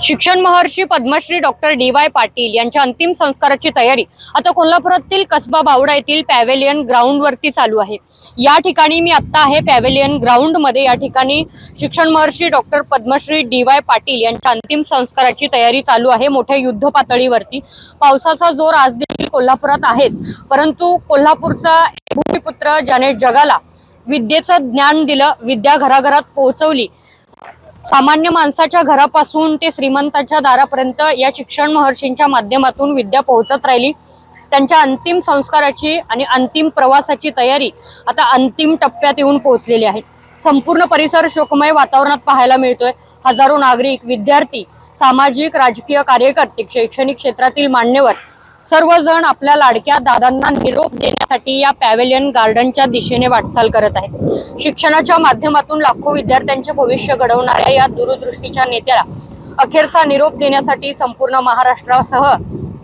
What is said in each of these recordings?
शिक्षण महर्षी Padmashri doctor DY. Patil यांच्या अंतिम संस्काराची तयारी आता कोल्हापुरातील कसबा बावडा येथील पॅव्हेलियन ग्राउंड वरती चालू आहे। या ठिकाणी मी आता आहे पॅव्हेलियन ग्राउंड मध्ये। या ठिकाणी शिक्षण महर्षी डॉक्टर पद्मश्री डी.वाय. पाटील यांच्या अंतिम संस्काराची तयारी चालू आहे मोठ्या युद्ध पातळीवरती। पावसाचा जोर आज देखील कोल्हापुरात आहेच, परंतु कोल्हापूरचा भूमिपुत्र ज्याने जगाला विद्येचं ज्ञान दिलं, विद्या घराघरात पोहोचवली, सामान्य माणसाच्या घरापासून ते श्रीमंताच्या दारापर्यंत या शिक्षण महर्षींच्या माध्यमातून विद्या पोहोचत राहिली। त्यांच्या अंतिम संस्काराची आणि अंतिम प्रवासाची तयारी आता अंतिम टप्प्यात येऊन पोहोचलेली आहे। संपूर्ण परिसर शोकमय वातावरणात पाहायला मिळतोय। हजारो नागरिक, विद्यार्थी, सामाजिक राजकीय कार्यकर्ते, शैक्षणिक क्षेत्रातील मान्यवर सर्वजण आपल्या लाडक्या दादांना निरोप देण्यासाठी या पॅव्हेलियन गार्डनच्या दिशेने वाटचाल करत आहेत। शिक्षणाच्या माध्यमातून लाखो विद्यार्थ्यांचे भविष्य घडवणाऱ्या या दूरदृष्टीच्या नेत्याला अखेरचा निरोप देण्यासाठी संपूर्ण महाराष्ट्रासह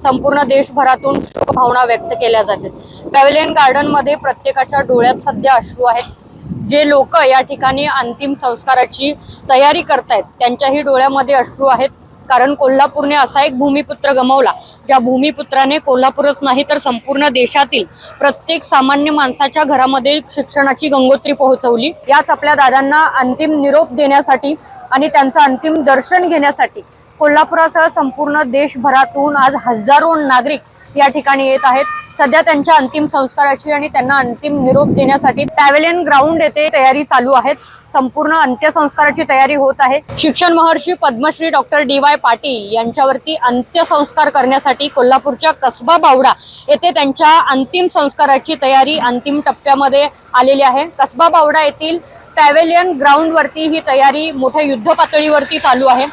संपूर्ण देशभरातून शोकभावना व्यक्त केल्या जातात। पॅव्हेलियन गार्डन मध्ये प्रत्येकाच्या डोळ्यात सध्या अश्रू आहेत। जे लोक या ठिकाणी अंतिम संस्काराची तयारी करतायत त्यांच्याही डोळ्यामध्ये अश्रू आहेत, कारण कोल्हापूरने असा एक भूमिपुत्र गमावला, ज्या भूमिपुत्राने कोल्हापूरच नाही तर संपूर्ण देशातील प्रत्येक सामान्य माणसाच्या घरामध्ये शिक्षणाची गंगोत्री पोहोचवली। याच आपल्या दादांना अंतिम निरोप देण्यासाठी आणि त्यांचं अंतिम दर्शन घेण्यासाठी कोल्हापुरासह संपूर्ण देशभरातून आज हजारो नागरिक या ठिकाणी येत आहेत। सध्या त्यांच्या अंतिम संस्काराची आणि त्यांना अंतिम निरोप देण्यासाठी पॅव्हेलियन ग्राउंड येथे तयारी चालू आहेत। संपूर्ण अंत्यसंस्काराची तयारी होत आहे। शिक्षण महर्षी पद्मश्री डॉक्टर डी.वाय. पाटील यांच्यावरती अंत्यसंस्कार करण्यासाठी कोल्हापूरच्या कसबा बावडा येथे त्यांच्या अंतिम संस्काराची तयारी अंतिम टप्प्यामध्ये आलेली आहे। कसबा बावडा येथील पॅव्हेलियन ग्राउंड वरती ही तयारी मोठ्या युद्ध पातळीवरती चालू आहे।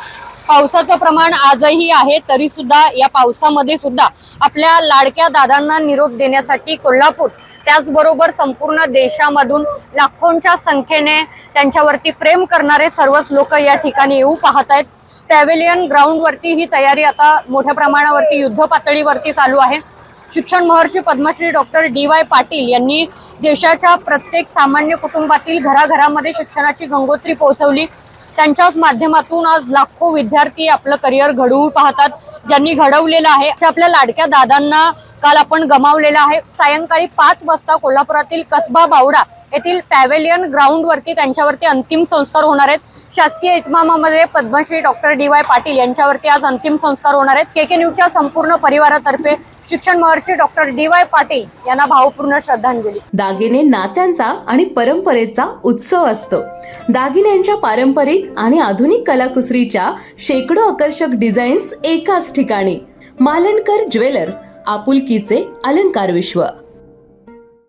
पावसाचं प्रमाण आजही आहे, तरी सुद्धा या पावसामध्ये सुद्धा आपल्या लाडक्या दादांना निरोप देण्यासाठी कोल्हापूर त्याचबरोबर संपूर्ण देशामधून लाखोंच्या संख्येने त्यांच्यावरती प्रेम करणारे सर्वच लोक या ठिकाणी येऊ पाहत आहेत। पॅव्हेलियन ग्राउंड वरती ही तयारी आता मोठ्या प्रमाणावरती युद्ध पातळीवरती चालू आहे। शिक्षण महर्षी पद्मश्री डॉक्टर डी.वाय. पाटील यांनी देशाच्या प्रत्येक सामान्य कुटुंबातील घराघरामध्ये शिक्षणाची गंगोत्री पोहोचवली। त्यांच्याच माध्यमातून आज लाखो विद्यार्थी आपलं करिअर घडवू पाहतात, ज्यांनी घडवलेलं आहे। आपल्या लाडक्या दादांना काल आपण गमावलेलं आहे। सायंकाळी 5 वाजता कोल्हापुरातील कसबा बावडा येथील पॅव्हेलियन ग्राउंड वरती त्यांच्यावरती अंतिम संस्कार होणार आहेत। शासकीय इतमामामध्ये पद्मश्री डॉक्टर डी.वाय. पाटील यांच्यावरती आज अंतिम संस्कार होणार आहेत। के न्यूजच्या संपूर्ण परिवारातर्फे शिक्षण महर्षी डॉक्टर डी.वाय. पाटील यांना भावपूर्ण श्रद्धांजली। दागिने नात्यांचा आणि परंपरेचा उत्सव असतो। दागिन्यांच्या पारंपरिक आणि आधुनिक कलाकुसरीच्या शेकडो आकर्षक डिझाईन्स एकाच ठिकाणी। मालणकर ज्वेलर्स, आपुलकीचे अलंकार विश्व।